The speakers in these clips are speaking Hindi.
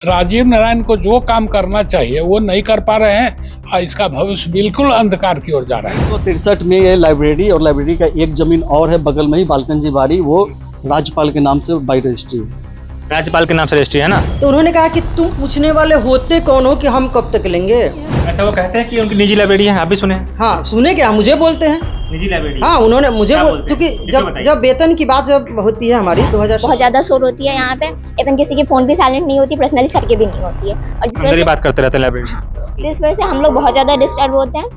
राजीव नारायण को जो काम करना चाहिए वो नहीं कर पा रहे हैं और इसका भविष्य बिल्कुल अंधकार की ओर जा रहा है। 1963 में ये लाइब्रेरी और लाइब्रेरी का एक जमीन और है बगल में ही बालकंजी बाड़ी, वो राज्यपाल के नाम से बाई रजिस्ट्री है। राज्यपाल के नाम से रजिस्ट्री है ना। तो उन्होंने कहा कि तुम पूछने वाले होते कौन हो कि हम कब तक लेंगे। अच्छा, वो कहते हैं कि उनकी निजी लाइब्रेरी है, आप भी सुने? हाँ सुने, क्या मुझे बोलते हैं निजी लाइब्रेरी। हाँ उन्होंने मुझे क्योंकि जब वेतन की बात जब होती है हमारी 2000 बहुत ज्यादा शोर होती है यहाँ पे, इवन किसी की फोन भी साइलेंट नहीं होती, पर्सनली सर के भी नहीं होती है, और जिस वजह से बात करते रहते हैं लाइब्रेरी, जिस वजह से हम लोग बहुत ज्यादा डिस्टर्ब होते हैं।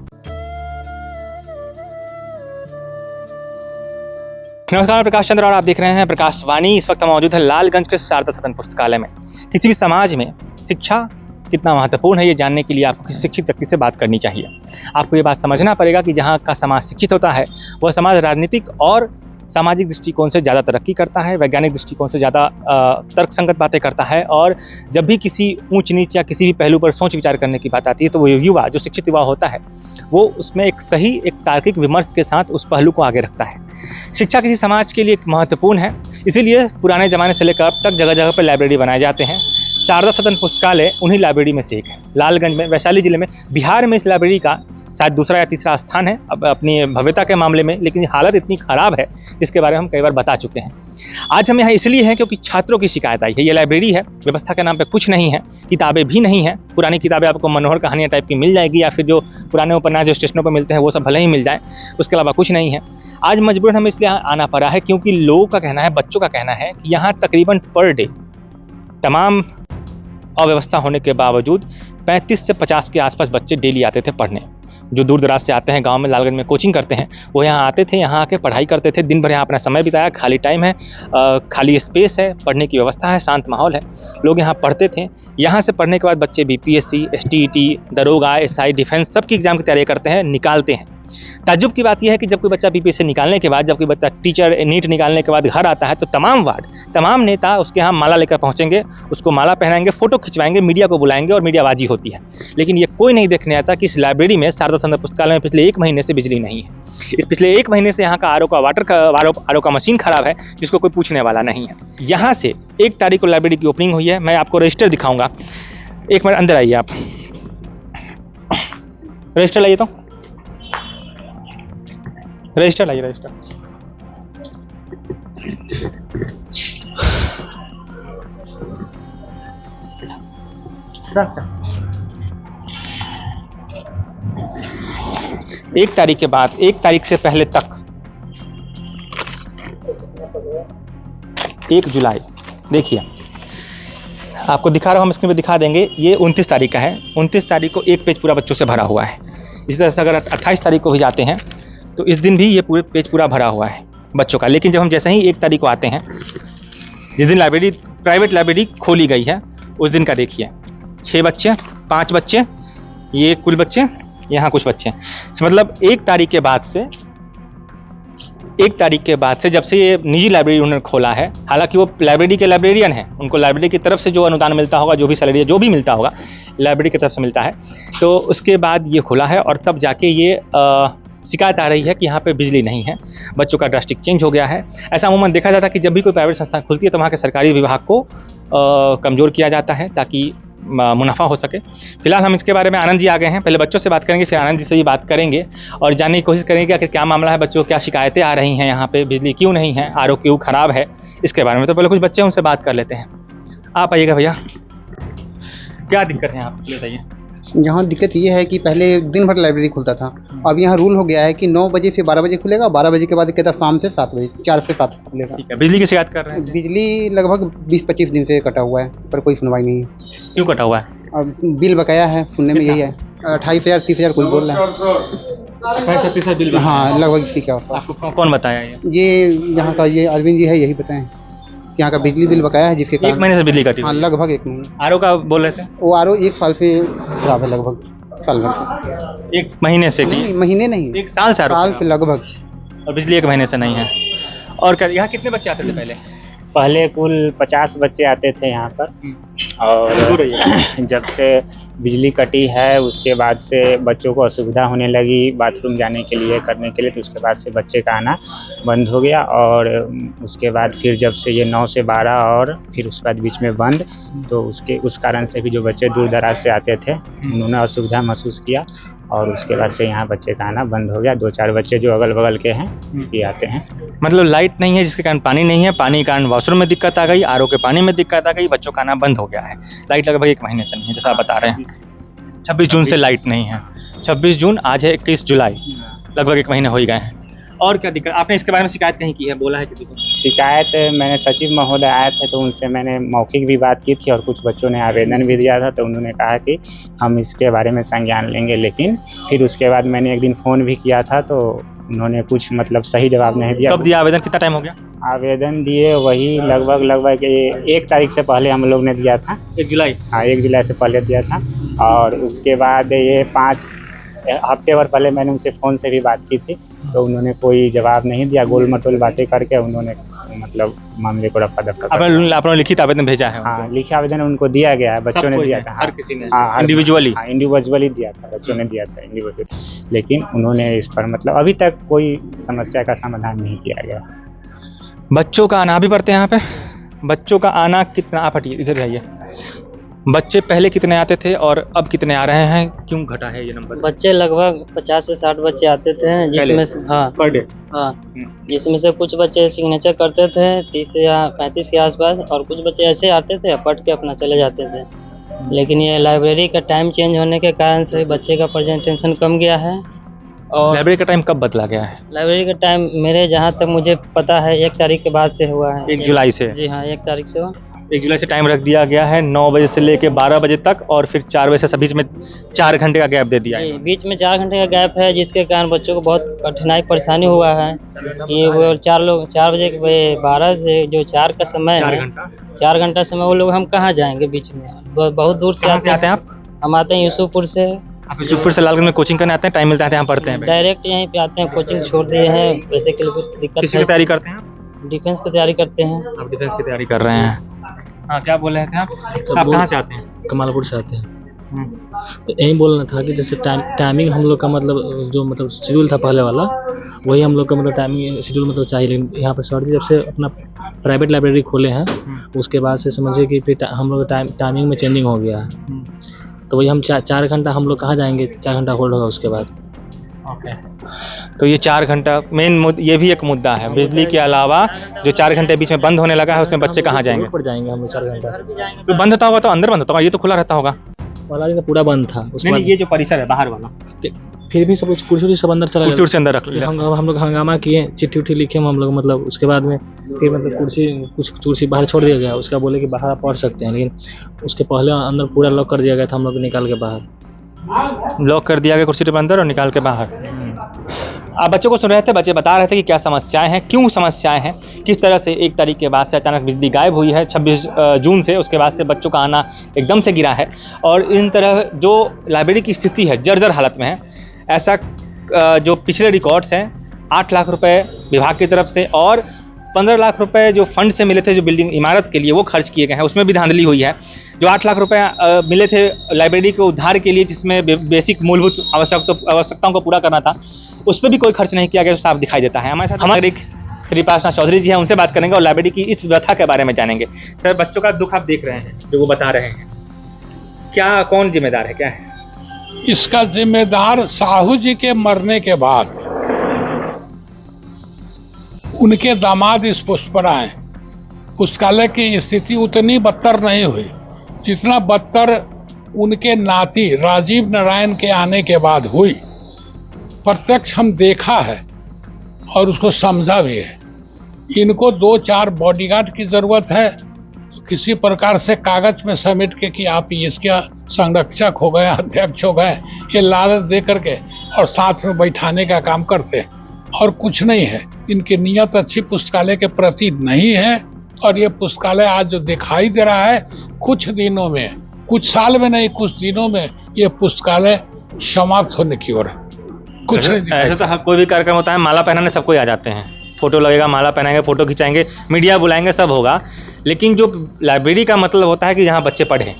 नमस्कार, मैं प्रकाश चंद्र और आप देख रहे हैं प्रकाश वाणी। इस वक्त हम मौजूद है लालगंज के शारदा सदन पुस्तकालय में। किसी भी समाज में शिक्षा कितना महत्वपूर्ण है ये जानने के लिए आपको किसी शिक्षित व्यक्ति से बात करनी चाहिए। आपको ये बात समझना पड़ेगा कि जहाँ का समाज शिक्षित होता है वह समाज राजनीतिक और सामाजिक दृष्टिकोण से ज़्यादा तरक्की करता है, वैज्ञानिक दृष्टिकोण से ज़्यादा तर्कसंगत बातें करता है, और जब भी किसी ऊंच नीच या किसी भी पहलू पर सोच विचार करने की बात आती है तो वो युवा, जो शिक्षित युवा होता है, वो उसमें एक सही, एक तार्किक विमर्श के साथ उस पहलू को आगे रखता है। शिक्षा किसी समाज के लिए महत्वपूर्ण है, इसीलिए पुराने ज़माने से लेकर अब तक जगह जगह पर लाइब्रेरी बनाए जाते हैं। शारदा सदन पुस्तकालय उन्हीं लाइब्रेरी में से एक है। लालगंज में, वैशाली जिले में, बिहार में इस लाइब्रेरी का शायद दूसरा या तीसरा स्थान है अब अपनी भव्यता के मामले में, लेकिन हालत इतनी ख़राब है जिसके बारे में हम कई बार बता चुके हैं। आज हम यहाँ इसलिए हैं क्योंकि छात्रों की शिकायत आई है। ये लाइब्रेरी है, व्यवस्था के नाम पे कुछ नहीं है, किताबें भी नहीं है। पुरानी किताबें आपको मनोहर कहानियाँ टाइप की मिल जाएगी, या फिर जो पुराने उपन्यास जो स्टेशनों पर मिलते हैं वो सब भले ही मिल जाए, उसके अलावा कुछ नहीं है। आज मजबूरन हमें इसलिए आना पड़ा है क्योंकि लोगों का कहना है, बच्चों का कहना है कि यहाँ तकरीबन पर डे तमाम अव्यवस्था होने के बावजूद 35 से 50 के आसपास बच्चे डेली आते थे पढ़ने। जो दूर दराज से आते हैं, गांव में लालगंज में कोचिंग करते हैं, वो यहाँ आते थे, यहाँ आके पढ़ाई करते थे। दिन भर यहाँ अपना समय बिताया, खाली टाइम है, खाली स्पेस है, पढ़ने की व्यवस्था है, शांत माहौल है, लोग यहाँ पढ़ते थे। यहाँ से पढ़ने के बाद बच्चे बीपीएससी, एसटीईटी, दरोगा, एसआई, डिफेंस सबकी एग्जाम की तैयारी करते हैं, निकालते हैं। ताज्जुब की बात यह है कि जब कोई बच्चा बीपीएससी निकालने के बाद, जब कोई बच्चा टीचर नीट निकालने के बाद घर आता है तो तमाम वार्ड, तमाम नेता उसके यहाँ माला लेकर पहुँचेंगे, उसको माला पहनाएंगे, फोटो खिंचवाएंगे, मीडिया को बुलाएंगे और मीडियाबाजी होती है। लेकिन ये कोई नहीं देखने आता कि इस लाइब्रेरी में, शारदा सदन पुस्तकालय में पिछले 1 महीने से बिजली नहीं है। इस पिछले 1 महीने से यहाँ का आरओ का मशीन खराब है, जिसको कोई पूछने वाला नहीं है। यहाँ से 1 तारीख को लाइब्रेरी की ओपनिंग हुई है। मैं आपको रजिस्टर दिखाऊंगा, एक मिनट अंदर आइए आप। रजिस्टर लाइए, तो रजिस्टर लाइए, रजिस्टर। एक तारीख के बाद, 1 तारीख से पहले तक 1 जुलाई, देखिए आपको दिखा रहा हूँ, हम स्क्रीन पे दिखा देंगे। ये 29 तारीख का है। 29 तारीख को 1 पेज पूरा बच्चों से भरा हुआ है। इसी तरह से अगर 28 तारीख को भी जाते हैं तो इस दिन भी ये पूरे पेज पूरा भरा हुआ है बच्चों का। लेकिन जब हम जैसे ही 1 तारीख को आते हैं, जिस दिन लाइब्रेरी, प्राइवेट लाइब्रेरी खोली गई है, उस दिन का देखिए, 6 बच्चे, 5 बच्चे, ये कुल बच्चे, यहाँ कुछ बच्चे। मतलब 1 तारीख के बाद से जब से ये निजी लाइब्रेरी उन्होंने खोला है, हालांकि वो लाइब्रेरी के लाइब्रेरियन हैं, उनको लाइब्रेरी की तरफ से जो अनुदान मिलता होगा, जो भी सैलरी, जो भी मिलता होगा, लाइब्रेरी की तरफ से मिलता है, तो उसके बाद ये खुला है। और तब जाके ये शिकायत आ रही है कि यहाँ पे बिजली नहीं है, बच्चों का ड्रास्टिक चेंज हो गया है। ऐसा अमूमन देखा जाता है कि जब भी कोई प्राइवेट संस्था खुलती है तो वहाँ के सरकारी विभाग को कमज़ोर किया जाता है ताकि मुनाफा हो सके। फिलहाल हम इसके बारे में, आनंद जी आ गए हैं, पहले बच्चों से बात करेंगे, फिर आनंद जी से भी बात करेंगे और जानने की कोशिश करेंगे कि आखिर क्या मामला है, बच्चों को क्या शिकायतें आ रही हैं, यहाँ पे बिजली क्यों नहीं है, आरओ क्यों ख़राब है, इसके बारे में। तो पहले कुछ बच्चे उनसे बात कर लेते हैं। आप आइएगा भैया, क्या दिक्कत है आप बताइए। यहाँ दिक्कत ये है कि पहले दिन भर लाइब्रेरी खुलता था, अब यहाँ रूल हो गया है कि 9 बजे से 12 बजे खुलेगा, 12 बजे के बाद कहता शाम से 7 बजे, 4 से 7 खुलेगा। ठीक है, बिजली की शिकायत कर रहे हैं? बिजली लगभग 20-25 दिन से कटा हुआ है, पर कोई सुनवाई नहीं है। क्यों कटा हुआ है? अब बिल बकाया है, सुनने में यही है, 28,000-30,000 कोई बोल रहा है। बिल? हाँ, लगभग इसी के आसपास। आपको कौन बताया ये यहाँ का ये अरविंद जी है, यही बताएं कि यहाँ का बिजली बिल बकाया है, जिसके कारण 1 महीने से बिजली कटी? हाँ, लगभग 1 महीने। आरओ का बोल रहे थे? वो आरओ 1 साल से खराब है, लगभग साल भर से। 1 महीने से? नहीं, महीने नहीं, 1 साल से? साल से लगभग। और बिजली 1 महीने से नहीं है। और यहाँ कितने बच्चे आते थे पहले? पहले कुल 50 बच्चे आते थे यहाँ पर, और जब से बिजली कटी है उसके बाद से बच्चों को असुविधा होने लगी बाथरूम जाने के लिए, करने के लिए, तो उसके बाद से बच्चे का आना बंद हो गया। और उसके बाद फिर जब से ये 9 से 12 और फिर उसके बाद बीच में बंद, तो उस कारण से भी जो बच्चे दूर दराज से आते थे उन्होंने असुविधा महसूस किया, और उसके बाद से यहाँ बच्चे का आना बंद हो गया। 2-4 बच्चे जो अगल बगल के हैं ये आते हैं। मतलब लाइट नहीं है जिसके कारण पानी नहीं है, पानी के कारण वॉशरूम में दिक्कत आ गई, आरओ के पानी में दिक्कत आ गई, बच्चों का आना बंद हो गया है। लाइट लगभग 1 महीने से नहीं है जैसा आप बता रहे हैं। 26 जून से लाइट नहीं है। 26 जून, आज है 21 जुलाई, लगभग 1 महीने हो ही गए हैं। और क्या दिक्कत, आपने इसके बारे में शिकायत कहीं की है, बोला है किसी को? शिकायत मैंने सचिव महोदय आए थे तो उनसे मैंने मौखिक भी बात की थी, और कुछ बच्चों ने आवेदन भी दिया था, तो उन्होंने कहा कि हम इसके बारे में संज्ञान लेंगे। लेकिन फिर उसके बाद मैंने एक दिन फ़ोन भी किया था तो उन्होंने कुछ मतलब सही जवाब नहीं दिया। कब दिया आवेदन, कितना टाइम हो गया? आवेदन दिए वही लगभग 1 तारीख से पहले हम लोग ने दिया था। 1 जुलाई? हाँ, 1 जुलाई से पहले दिया था। और उसके बाद ये 5 हफ्ते भर पहले मैंने उनसे फ़ोन से भी बात की थी, तो उन्होंने कोई जवाब नहीं दिया। गोल मटोल बातें करके उन्होंने मतलब मामले को रफ्ता दफ्ता कर दिया। आपने लिखित आवेदन भेजा है? हाँ, लिखित आवेदन उनको दिया गया है, बच्चों ने दिया था। हर किसी ने? हाँ, इंडिविजुअली? हाँ, इंडिविजुअली दिया था, बच्चों ने दिया था इंडिविजुअली। लेकिन उन्होंने इस पर मतलब अभी तक कोई समस्या का समाधान नहीं किया गया। बच्चों का आना भी पड़ते हैं यहाँ पे? बच्चों का आना कितना, आप हटिए इधर रहिए। बच्चे पहले कितने आते थे और अब कितने आ रहे हैं, क्यों घटा है ये नंबर? बच्चे लगभग 50 से 60 बच्चे आते थे, जिसमें से पर डे? हाँ, जिसमें से कुछ बच्चे सिग्नेचर करते थे 30 या 35 के आसपास, और कुछ बच्चे ऐसे आते थे पढ़ के अपना चले जाते थे। लेकिन ये लाइब्रेरी का टाइम चेंज होने के कारण से बच्चे का प्रेजेंटेशन कम गया है। और लाइब्रेरी का टाइम कब बदला गया है? लाइब्रेरी का टाइम मेरे जहाँ तक मुझे पता है 1 तारीख के बाद से हुआ है। 1 जुलाई से? जी हाँ, 1 तारीख से हुआ। 1 जुलाई से टाइम रख दिया गया है 9 बजे से लेके 12 बजे तक, और फिर 4 बजे से बीच में 4 घंटे का गैप दे दिया है। जी, बीच में 4 घंटे का गैप है, जिसके कारण बच्चों को बहुत कठिनाई परेशानी हुआ है। ये वो 4 बजे 12 से जो 4 का समय है, 4 घंटा समय, वो लोग हम कहाँ जाएंगे बीच में? बहुत दूर से आते हैं आप? हम आते हैं यूसुफपुर से। आप यूसुफपुर से लालगंज में कोचिंग करने आते हैं, टाइम मिलता है यहाँ पढ़ते हैं? डायरेक्ट यहीं पे आते हैं, कोचिंग छोड़ दिए हैं, पैसे के लिए कुछ दिक्कत है। किसकी तैयारी करते हैं आप? डिफेंस की तैयारी करते हैं। आप डिफेंस की तैयारी कर रहे हैं? हाँ, क्या बोल रहे थे आप? आप कहाँ से आते हैं? कमालपुर से आते हैं। तो यही बोलना था कि जैसे टाइमिंग हम लोग का मतलब जो मतलब शेड्यूल था पहले वाला, वही हम लोग का मतलब टाइमिंग शेड्यूल मतलब चाहिए। लेकिन यहाँ पर सर जी जब से अपना प्राइवेट लाइब्रेरी खोले हैं उसके बाद से समझिए कि फिर हम लोग टाइमिंग में चेंजिंग हो गया है। तो वही हम 4 घंटा हम लोग कहाँ जाएंगे, 4 घंटा होल्ड होगा उसके बाद। ओके, तो ये 4 घंटा मेन ये भी एक मुद्दा है। बिजली के अलावा जो 4 घंटे बीच में बंद होने लगा है उसमें बच्चे कहाँ जाएंगे? पर जाएंगे हम लोग 4 घंटा। तो बंद होता होगा तो अंदर बंद होता होगा, ये तो खुला रहता होगा? वाला तो पूरा बंद था। नहीं, ये जो परिसर है बाहर वाला, फिर भी सब कुछ कुर्सी सब अंदर चला गया। कुर्सी अंदर रख लिया। हम लोग हंगामा किए, चिट्ठी उट्ठी लिखे हम लोग, मतलब उसके बाद में फिर मतलब कुर्सी बाहर छोड़ दिया गया। उसका बोले कि बाहर आप पढ़ सकते हैं, लेकिन उसके पहले अंदर पूरा लॉक कर दिया गया था, हम लोग निकाल के बाहर। लॉक कर दिया गया कुर्सी के अंदर और निकाल के बाहर। आप बच्चों को सुन रहे थे, बच्चे बता रहे थे कि क्या समस्याएं हैं, क्यों समस्याएं हैं, किस तरह से 1 तारीख के बाद से अचानक बिजली गायब हुई है 26 जून से। उसके बाद से बच्चों का आना एकदम से गिरा है, और इन तरह जो लाइब्रेरी की स्थिति है जर्जर हालत में है। ऐसा जो पिछले रिकॉर्ड्स हैं 8 लाख रुपए विभाग की तरफ से और 15 लाख रुपए जो फंड से मिले थे जो बिल्डिंग इमारत के लिए वो खर्च किए गए हैं, उसमें भी धांधली हुई है। जो 8 लाख रुपए मिले थे लाइब्रेरी के उद्धार के लिए, जिसमें बेसिक मूलभूत आवश्यकताओं को पूरा करना था, उस पर भी कोई खर्च नहीं किया गया, साफ दिखाई देता है। हमारे साथ हमारे श्री पार्शनाथ चौधरी जी हैं, उनसे बात करेंगे और लाइब्रेरी की इस व्यथा के बारे में जानेंगे। सर, बच्चों का दुख आप देख रहे हैं जो वो बता रहे हैं, क्या कौन जिम्मेदार है, क्या है इसका? जिम्मेदार साहू जी के मरने के बाद उनके दामाद इस पुष्प पर आए। पुस्तकालय की स्थिति उतनी बदतर नहीं हुई जितना बदतर उनके नाती राजीव नारायण के आने के बाद हुई। प्रत्यक्ष हम देखा है और उसको समझा भी है। इनको 2-4 बॉडीगार्ड की जरूरत है, तो किसी प्रकार से कागज में समेट के कि आप इसका संरक्षक हो गए, अध्यक्ष हो गए, ये लालच दे करके और साथ में बैठाने का काम करते हैं, और कुछ नहीं है। इनकी नीयत अच्छी पुस्तकालय के प्रति नहीं है, और ये पुस्तकालय आज जो दिखाई दे रहा है, कुछ दिनों में, कुछ साल में नहीं, कुछ दिनों में ये पुस्तकालय समाप्त होने की ओर है। कुछ नहीं। ऐसे तो कोई भी कार्यक्रम होता है, माला पहनाने सबको आ जाते हैं, फोटो लगेगा, माला पहनाएंगे, फोटो खिंचाएंगे, मीडिया बुलाएंगे, सब होगा, लेकिन जो लाइब्रेरी का मतलब होता है कि जहाँ बच्चे पढ़ें,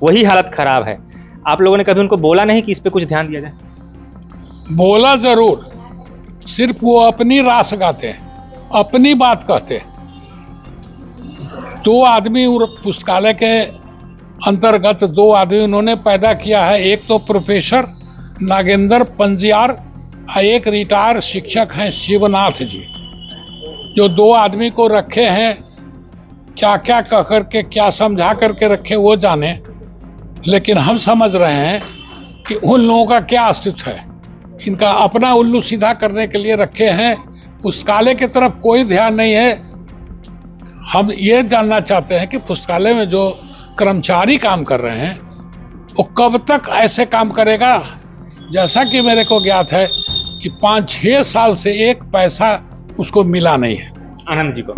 वही हालत खराब है। आप लोगों ने कभी उनको बोला नहीं कि इस पे कुछ ध्यान दिया जाए? बोला जरूर, सिर्फ वो अपनी रास गाते हैं, अपनी बात कहते हैं। 2 आदमी पुस्तकालय के अंतर्गत 2 आदमी उन्होंने पैदा किया है। एक तो प्रोफेसर नागेंद्र पंजियार और एक रिटायर शिक्षक हैं शिवनाथ जी, जो 2 आदमी को रखे हैं। क्या क्या कह करके, क्या समझा करके रखे वो जाने, लेकिन हम समझ रहे हैं कि उन लोगों का क्या अस्तित्व है। इनका अपना उल्लू सीधा करने के लिए रखे हैं, पुस्तकालय की तरफ कोई ध्यान नहीं है। हम ये जानना चाहते हैं कि पुस्तकालय में जो कर्मचारी काम कर रहे हैं वो कब तक ऐसे काम करेगा। जैसा कि मेरे को ज्ञात है कि 5-6 साल से 1 पैसा उसको मिला नहीं है। आनंद जी को,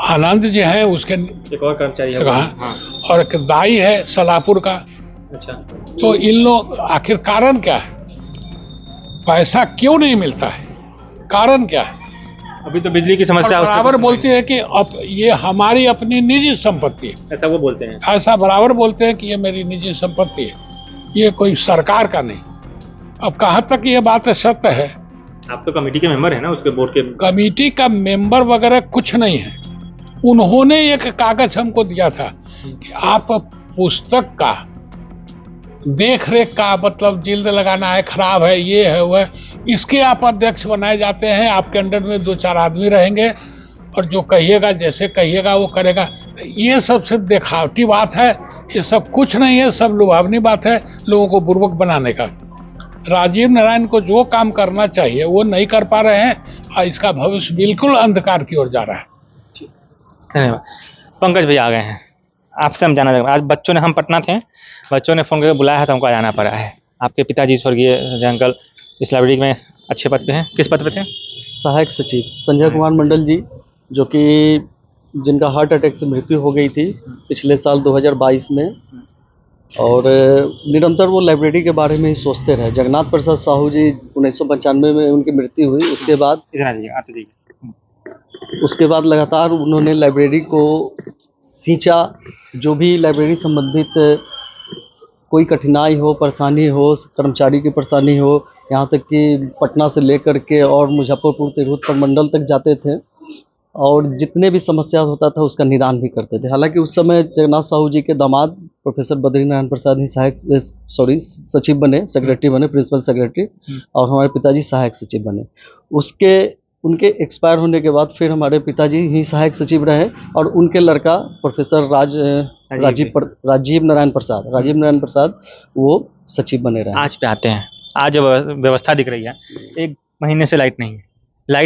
आनंद जी हैं, उसके एक और कर्मचारी है। हाँ, और एक दाई है सलापुर का। अच्छा, तो इन लोग आखिर कारण क्या है, पैसा क्यों नहीं मिलता है, कारण क्या है? अभी तो बिजली की और समस्या है, बराबर बोलते हैं कि अब ये हमारी अपनी निजी संपत्ति है। ऐसा वो बोलते हैं। ऐसा बराबर बोलते हैं कि ये मेरी निजी संपत्ति है, ये कोई सरकार का नहीं। अब कहाँ तक ये बात सत्य है? आप तो कमेटी के मेंबर हैं ना, उसके बोर्ड के। कमेटी का मेंबर वगैरह कुछ नहीं है। उन्होंने एक कागज हमको दिया था कि आप पुस्तक का देख रेख का, मतलब जिल्द लगाना है, खराब है, ये है वो है, इसके आप अध्यक्ष बनाए जाते हैं। आपके अंडर में 2-4 आदमी रहेंगे और जो कहिएगा, जैसे कहिएगा वो करेगा। तो ये सब सिर्फ दिखावटी बात है, ये सब कुछ नहीं है, सब लुभावनी बात है लोगों को बुर्बक बनाने का। राजीव नारायण को जो काम करना चाहिए वो नहीं कर पा रहे हैं और इसका भविष्य बिल्कुल अंधकार की ओर जा रहा है। धन्यवाद। पंकज भैया आ गए हैं, आपसे हम जाना चाहेंगे। आज बच्चों ने, हम पटना थे, बच्चों ने फ़ोन करके बुलाया है तो हमको जाना पड़ा है। आपके पिताजी स्वर्गीय अंकल इस लाइब्रेरी में अच्छे पद पे हैं, किस पद पे थे? सहायक सचिव संजय कुमार मंडल जी, जो कि जिनका हार्ट अटैक से मृत्यु हो गई थी पिछले साल 2022 में, और निरंतर वो लाइब्रेरी के बारे में ही सोचते रहे। जगन्नाथ प्रसाद साहू जी 1995 में उनकी मृत्यु हुई, उसके बाद लगातार उन्होंने लाइब्रेरी को सींचा। जो भी लाइब्रेरी संबंधित कोई कठिनाई हो, परेशानी हो, कर्मचारी की परेशानी हो, यहाँ तक कि पटना से लेकर के और मुजफ्फरपुर तिरहुत प्रमंडल तक जाते थे और जितने भी समस्या होता था उसका निदान भी करते थे। हालांकि उस समय जगन्नाथ साहू जी के दामाद प्रोफेसर बद्रीनारायण प्रसाद ही सचिव बने, सेक्रेटरी बने, प्रिंसिपल सेक्रेटरी, और हमारे पिताजी सहायक सचिव बने। उनके एक्सपायर होने के बाद फिर हमारे पिताजी ही सहायक सचिव रहे और उनके लड़का प्रोफेसर राजीव नारायण प्रसाद वो सचिव बने रहे। आज पे आते हैं। आज जो व्यवस्था दिख रही है, 1 महीने से लाइट नहीं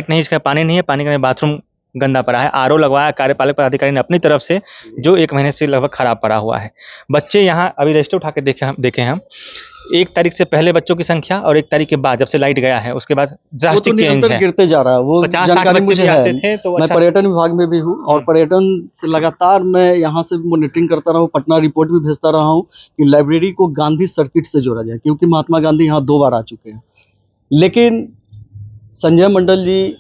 है, इसका पानी नहीं है, पानी का बाथरूम गंदा पड़ा है। आरओ लगवाया कार्यपालक पदाधिकारी ने अपनी तरफ से, जो 1 महीने से लगभग खराब पड़ा हुआ है। बच्चे यहाँ अभी रजिस्टर उठा के देखे हम 1 तारीख से पहले बच्चों की संख्या और 1 तारीख के बाद जब से लाइट गया है उसके बाद ड्रास्टिक चेंज है, गिरते जा रहा है। वो जानकारी मुझे है, मैं पर्यटन विभाग में भी हूँ और पर्यटन से लगातार मैं यहाँ से मॉनिटरिंग करता रहा हूँ, पटना रिपोर्ट भी भेजता रहा हूँ कि लाइब्रेरी को गांधी सर्किट से जोड़ा जाए, क्योंकि महात्मा गांधी यहाँ 2 बार आ चुके हैं। लेकिन संजय मंडल जी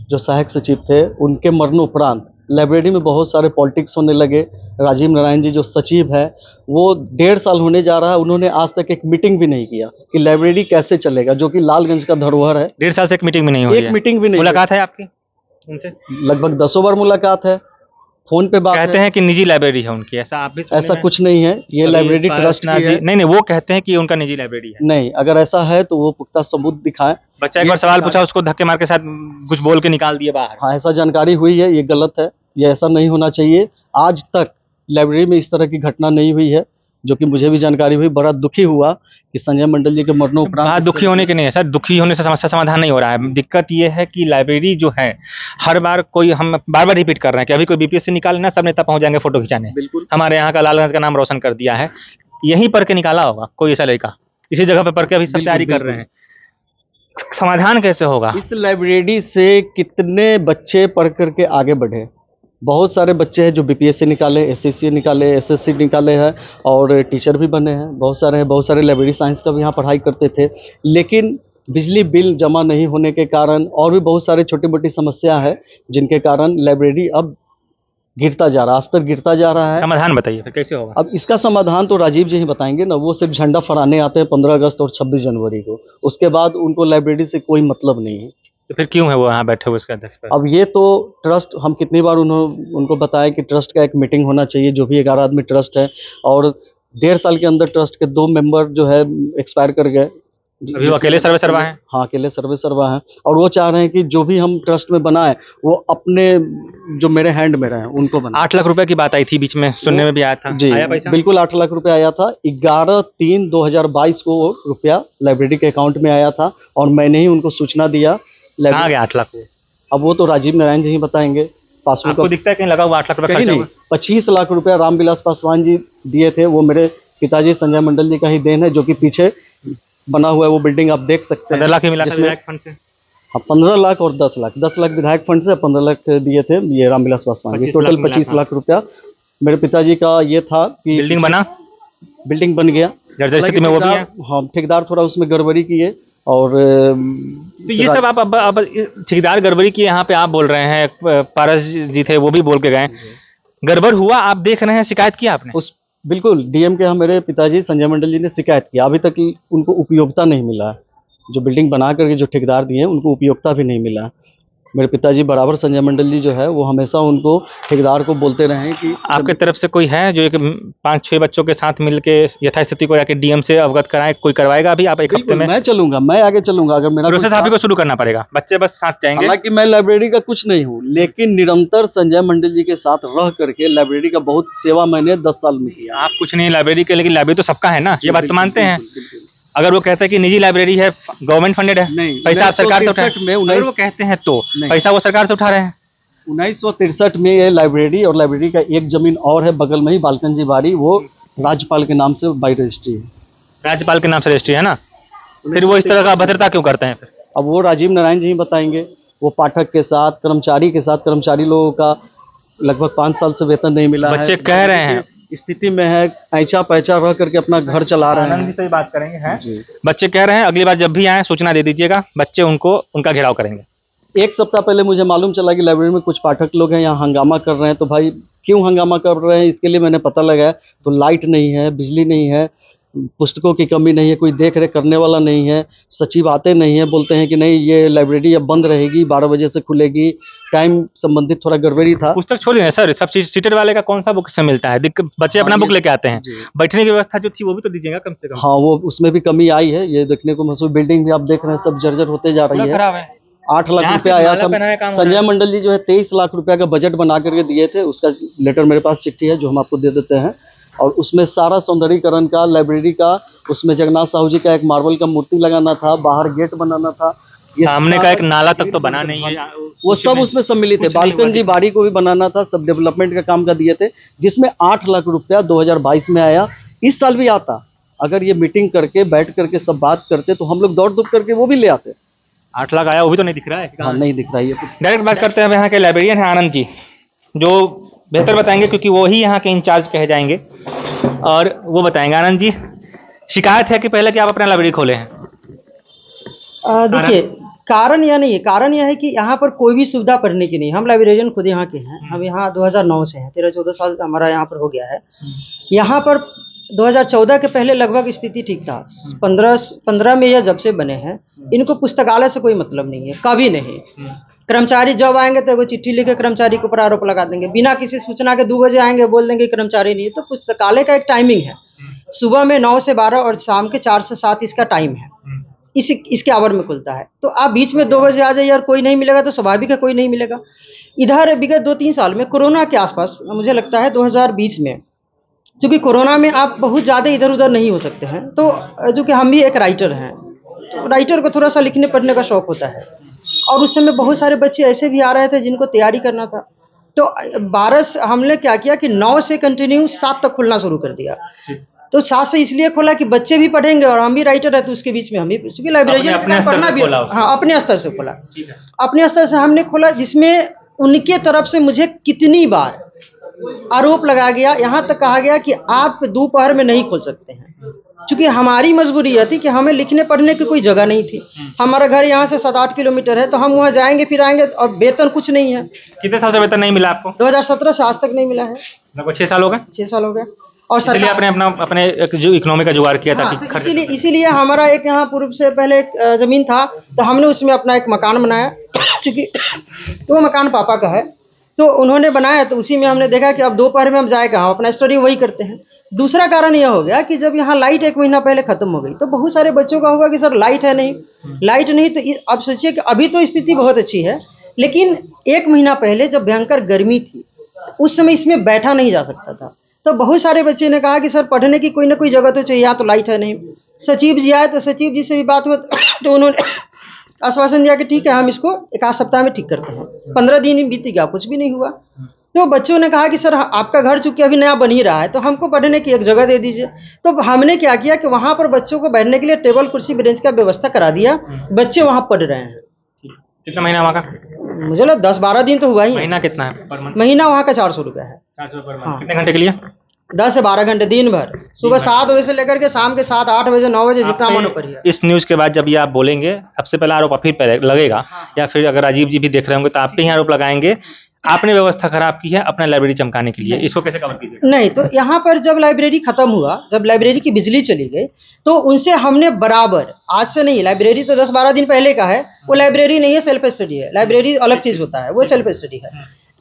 जो सहायक सचिव थे, उनके मरणोपरांत लाइब्रेरी में बहुत सारे पॉलिटिक्स होने लगे। राजीव नारायण जी जो सचिव है, वो 1.5 साल होने जा रहा है, उन्होंने आज तक एक मीटिंग भी नहीं किया कि लाइब्रेरी कैसे चलेगा, जो कि लालगंज का धरोहर है। 1.5 साल से एक मीटिंग भी नहीं हुई है। एक मीटिंग भी नहीं। मुलाकात है आपकी उनसे? लगभग 10 बार मुलाकात है, फोन पे बात कहते हैं कि निजी लाइब्रेरी है उनकी, ऐसा आप भी सुने ऐसा हैं? कुछ नहीं है, ये लाइब्रेरी ट्रस्ट की है। नहीं, वो कहते हैं कि उनका निजी लाइब्रेरी है। नहीं, अगर ऐसा है तो वो पुख्ता सबूत दिखाएं। बच्चा एक बार सवाल पूछा, उसको धक्के मार के साथ कुछ बोल के निकाल दिए बाहर। हाँ, ऐसा जानकारी हुई है, ये गलत है, ये ऐसा नहीं होना चाहिए। आज तक लाइब्रेरी में इस तरह की घटना नहीं हुई है, जो कि मुझे भी जानकारी हुई। बड़ा दुखी हुआ कि संजय मंडल जी के मरणोपरांत। दुखी होने के नहीं है सर, दुखी होने से समस्या समाधान नहीं हो रहा है। दिक्कत ये है कि लाइब्रेरी जो है, हर बार हम बार बार रिपीट कर रहे हैं कि अभी कोई बीपीएससी निकालना, सब नेता पहुंच जाएंगे फोटो खिंचाने। बिल्कुल, हमारे यहाँ का लालगंज का नाम रोशन कर दिया है, यहीं पढ़ के निकाला होगा कोई ऐसा लड़का, इसी जगह पे पढ़ के अभी सब तैयारी कर रहे हैं। समाधान कैसे होगा? इस लाइब्रेरी से कितने बच्चे पढ़ करके आगे बढ़े। बहुत सारे बच्चे हैं जो बीपीएससी निकाले, एसएससी निकाले, एसएससी निकाले हैं और टीचर भी बने हैं। बहुत सारे लाइब्रेरी साइंस का भी यहाँ पढ़ाई करते थे। लेकिन बिजली बिल जमा नहीं होने के कारण और भी बहुत सारे छोटी मोटी समस्या है जिनके कारण लाइब्रेरी अब गिरता जा रहा है, स्तर गिरता जा रहा है। समाधान बताइए फिर कैसे होगा। अब इसका समाधान तो राजीव जी ही बताएंगे ना, वो सिर्फ झंडा फहराने आते हैं 15 अगस्त और 26 जनवरी को, उसके बाद उनको लाइब्रेरी से कोई मतलब नहीं है। तो फिर क्यों है वो यहाँ बैठे हुए उसके अध्यक्ष पर? अब ये तो ट्रस्ट, हम कितनी बार उनको बताया कि ट्रस्ट का एक मीटिंग होना चाहिए, जो भी 11 आदमी ट्रस्ट है, और 1.5 साल के अंदर ट्रस्ट के 2 मेंबर जो है एक्सपायर कर गए। अभी वो अकेले सर्वे सर्वा हैं? हाँ, अकेले सर्वे सर्वा हैं, और वो चाह रहे हैं कि जो भी हम ट्रस्ट में बनाए वो अपने जो मेरे हैंड में रहे उनको बनाए। 8 लाख रुपए की बात आई थी बीच में, सुनने में भी आया था। जी आया पैसा? बिल्कुल 8 लाख रुपए आया था। 11/3/2022 को वो रुपया लाइब्रेरी के अकाउंट में आया था और मैंने ही उनको सूचना दिया। कहाँ गया 8 लाख? अब वो तो राजीव नारायण जी ही बताएंगे। पासबुक आपको दिखता है कहीं लगा हुआ 8 लाख रुपए कहीं खर्चा नहीं। हुआ? 25 लाख रुपया रामविलास पासवान जी दिए थे, वो मेरे पिताजी संजय मंडल जी का ही देन है, जो कि पीछे बना हुआ है वो बिल्डिंग आप देख सकते हैं। 15 लाख ही मिला था जिसमें विधायक फंड से? हाँ, 15 लाख और 10 लाख। 10 लाख विधायक फंड से, 15 लाख दिए थे ये रामविलास पासवान जी। 25 टोटल लाख 25 मिला लाख रुपया मेरे पिताजी का ये था कि बिल्डिंग बना, बिल्डिंग बन गया। जर्जर स्थिति में वो भी है। हाँ, ठेकेदार थोड़ा उसमें गड़बड़ी किए और तो ये सब आप अब ठेकेदार गड़बड़ी की यहाँ पे आप बोल रहे हैं, पारस जी थे वो भी बोल के गए, गड़बड़ हुआ आप देख रहे हैं, शिकायत किया आपने? उस बिल्कुल डीएम के मेरे पिताजी संजय मंडल जी ने शिकायत की। अभी तक उनको उपयोगिता नहीं मिला, जो बिल्डिंग बना करके जो ठेकेदार दिए उनको उपयोगिता भी नहीं मिला। मेरे पिताजी बराबर संजय मंडल जी जो है वो हमेशा उनको ठेकेदार को बोलते रहे हैं कि आपके तरफ से कोई है जो एक 5-6 बच्चों के साथ मिलके यथास्थिति को जाके डीएम से अवगत कराए? कोई करवाएगा अभी? आप एक हफ्ते में? मैं चलूंगा, मैं आगे चलूंगा। अगर मेरा प्रोसेस आप ही को शुरू करना पड़ेगा, बच्चे बस साथ जाएंगे। हालांकि मैं लाइब्रेरी का कुछ नहीं हूँ, लेकिन निरंतर संजय मंडल जी के साथ रह करके लाइब्रेरी का बहुत सेवा मैंने 10 साल में किया। आप कुछ नहीं लाइब्रेरी के, लेकिन लाइब्रेरी तो सबका है ना, ये बात तो मानते हैं। अगर वो कहते हैं कि निजी लाइब्रेरी है, गवर्नमेंट फंडेड है, नहीं, पैसा आप सरकार से उठा रहे में हैं, अगर वो कहते हैं तो पैसा वो सरकार से उठा रहे हैं। 1963 में ये लाइब्रेरी और लाइब्रेरी का एक जमीन और है बगल में ही बालकंजी बाड़ी, वो राज्यपाल के नाम से बाई रजिस्ट्री है। राज्यपाल के नाम से रजिस्ट्री है ना, फिर वो इस तरह का अभद्रता क्यों करते हैं फिर? अब वो राजीव नारायण जी ही बताएंगे। वो पाठक के साथ, कर्मचारी लोगों का लगभग 5 साल से वेतन नहीं मिला है। बच्चे कह रहे हैं स्थिति में है, ऐचा पैचा रह करके अपना घर चला रहे आनंद जी हैं। से भी बात करेंगे हैं। बच्चे कह रहे हैं अगली बार जब भी आए सूचना दे दीजिएगा, बच्चे उनका घेराव करेंगे। 1 सप्ताह पहले मुझे मालूम चला कि लाइब्रेरी में कुछ पाठक लोग हैं, यहाँ हंगामा कर रहे हैं। तो भाई क्यों हंगामा कर रहे हैं, इसके लिए मैंने पता लगाया तो लाइट नहीं है, बिजली नहीं है, पुस्तकों की कमी नहीं है, कोई देख रेख करने वाला नहीं है, सचिव आते नहीं है, बोलते हैं कि नहीं ये लाइब्रेरी अब बंद रहेगी, 12 बजे से खुलेगी। टाइम संबंधित थोड़ा गड़बड़ी था। पुस्तक छोड़ दीजिए सर, सब सीटेड वाले का कौन सा बुक से मिलता है? बच्चे अपना बुक लेके आते हैं, बैठने की व्यवस्था जो थी वो भी तो दीजिएगा कम से कम। हाँ, वो उसमें भी कमी आई है, ये देखने को महसूस। बिल्डिंग भी आप देख रहे हैं सब जर्जर होते जा रही है। 8 लाख रुपया आया था। संजय मंडल जी जो है 23 लाख रुपया का बजट बना करके दिए थे, उसका लेटर मेरे पास चिट्ठी है जो हम आपको दे देते हैं। और उसमें सारा सौंदर्यीकरण का, लाइब्रेरी का, उसमें जगन्नाथ साहू जी का एक मार्बल का मूर्ति लगाना था, बाहर गेट बनाना था, सामने का एक नाला तक तो बना नहीं है, वो सब उसमें सम्मिलित है। बालकंजी बाड़ी को भी बनाना था, सब डेवलपमेंट का काम का दिए थे, जिसमें 8 लाख रुपया 2022 में आया। इस साल भी आता, अगर ये मीटिंग करके बैठ करके सब बात करते तो हम लोग दौड़ धूप करके वो भी ले आते। 8 लाख आया वो भी तो नहीं दिख रहा है। हाँ, नहीं दिख रहा है। डायरेक्ट बात करते हैं, यहाँ के लाइब्रेरियन हैं आनंद जी, जो बेहतर बताएंगे क्योंकि वो ही यहाँ के इंचार्ज कहे जाएंगे और वो बताएंगे। आनंद जी, शिकायत है कि पहले कि आप अपना लाइब्रेरी खोले हैं? देखिए, कारण यह नहीं है, कारण यह है कि यहाँ पर कोई भी सुविधा पढ़ने की नहीं। हम लाइब्रेरियन खुद यहाँ के हैं, हम यहाँ 2009 से हैं, 13-14 साल हमारा यहाँ पर हो गया है। यहाँ पर 2014 के पहले लगभग स्थिति ठीक था। 15 में यह जब से बने हैं, इनको पुस्तकालय से कोई मतलब नहीं है, कभी नहीं। कर्मचारी जब आएंगे तो वो चिट्ठी लिखे कर्मचारी के ऊपर आरोप लगा देंगे, बिना किसी सूचना के 2 बजे आएंगे, बोल देंगे कर्मचारी नहीं है। तो पुस्तकालय का एक टाइमिंग है, सुबह में 9 से 12 और शाम के 4 से 7 इसका टाइम है। इसके आवर में खुलता है। तो आप बीच में 2 बजे आ जाइए और कोई नहीं मिलेगा तो स्वाभाविक है कोई नहीं मिलेगा। इधर विगत 2-3 साल में कोरोना के आसपास, मुझे लगता है 2020 में, चूँकि कोरोना में आप बहुत ज़्यादा इधर उधर नहीं हो सकते हैं, तो चूँकि हम भी एक राइटर हैं, तो राइटर को थोड़ा सा लिखने पढ़ने का शौक होता है। और उस समय बहुत सारे बच्चे ऐसे भी आ रहे थे जिनको तैयारी करना था। तो 12 हमने क्या किया कि 9 से कंटिन्यू 7 तक खुलना शुरू कर दिया। तो 7 से इसलिए खोला कि बच्चे भी पढ़ेंगे और हम भी राइटर है, तो उसके बीच में हम भी, क्योंकि लाइब्रेरी पढ़ना भी, हाँ, अपने स्तर से खोला। अपने स्तर से हमने खोला, जिसमें उनके तरफ से मुझे कितनी बार आरोप लगाया गया, यहाँ तक कहा गया कि आप दोपहर में नहीं खोल सकते हैं, चूंकि हमारी मजबूरी यह थी कि हमें लिखने पढ़ने की कोई जगह नहीं थी। हमारा घर यहाँ से 7-8 किलोमीटर है, तो हम वहाँ जाएंगे फिर आएंगे और वेतन कुछ नहीं है। कितने साल से वेतन नहीं मिला आपको? 2017 से आज तक नहीं मिला है। लगभग 6 साल हो गए। 6 साल हो गए। और इसलिए सरकार आपने अपने एक जो इकोनॉमी का जुगाड़ किया था हाँ, कि तो खर्च। इसीलिए हमारा एक यहाँ पूर्व से पहले एक जमीन था, तो हमने उसमें अपना एक मकान बनाया। क्योंकि वो मकान पापा का है, तो उन्होंने बनाया, तो उसी में हमने देखा कि अब दोपहर में हम जाए कहाँ, अपना स्टडी वही करते हैं। दूसरा कारण यह हो गया कि जब यहाँ लाइट 1 महीना पहले खत्म हो गई, तो बहुत सारे बच्चों का हुआ कि सर लाइट है नहीं, लाइट नहीं। तो अब सोचिए कि अभी तो स्थिति बहुत अच्छी है, लेकिन 1 महीना पहले जब भयंकर गर्मी थी, उस समय इसमें बैठा नहीं जा सकता था। तो बहुत सारे बच्चे ने कहा कि सर पढ़ने की कोई ना कोई जगह तो चाहिए, यहाँ तो लाइट है नहीं। सचिव जी आए, तो सचिव जी से भी बात हुआ, तो उन्होंने आश्वासन दिया कि ठीक है, हम इसको 1 सप्ताह में ठीक करते हैं। 15 दिन बीत गया, कुछ भी नहीं हुआ। तो बच्चों ने कहा कि सर आपका घर चूंकि अभी नया बन ही रहा है, तो हमको पढ़ने की एक जगह दे दीजिए। तो हमने क्या किया कि वहाँ पर बच्चों को बैठने के लिए टेबल कुर्सी बेंच का व्यवस्था करा दिया। बच्चे वहाँ पढ़ रहे हैं। कितना महीना वहाँ का? मुझे लगा 10-12 दिन तो हुआ ही है। महीना कितना है पर मंथ? महीना वहाँ का 400 रुपये है। 400 पर मंथ। हाँ। कितने घंटे के लिए? 10 से 12 घंटे दिन भर, सुबह 7 बजे से लेकर के शाम के 7-8 बजे 9 बजे जितना मन पढ़िए। इस न्यूज के बाद जब ये आप बोलेंगे, सबसे पहला आरोप आप ही पे लगेगा, या फिर अगर राजीव जी भी देख रहे होंगे तो आप पे ही आरोप लगाएंगे आपने व्यवस्था खराब की है अपना लाइब्रेरी चमकाने के लिए। इसको कैसे कवर कीजिए? नहीं, तो यहाँ पर जब लाइब्रेरी खत्म हुआ, जब लाइब्रेरी की बिजली चली गई, तो उनसे हमने बराबर, आज से नहीं, लाइब्रेरी तो 10-12 दिन पहले का है, वो लाइब्रेरी नहीं है, सेल्फ स्टडी है। लाइब्रेरी अलग चीज होता है, वो सेल्फ स्टडी है।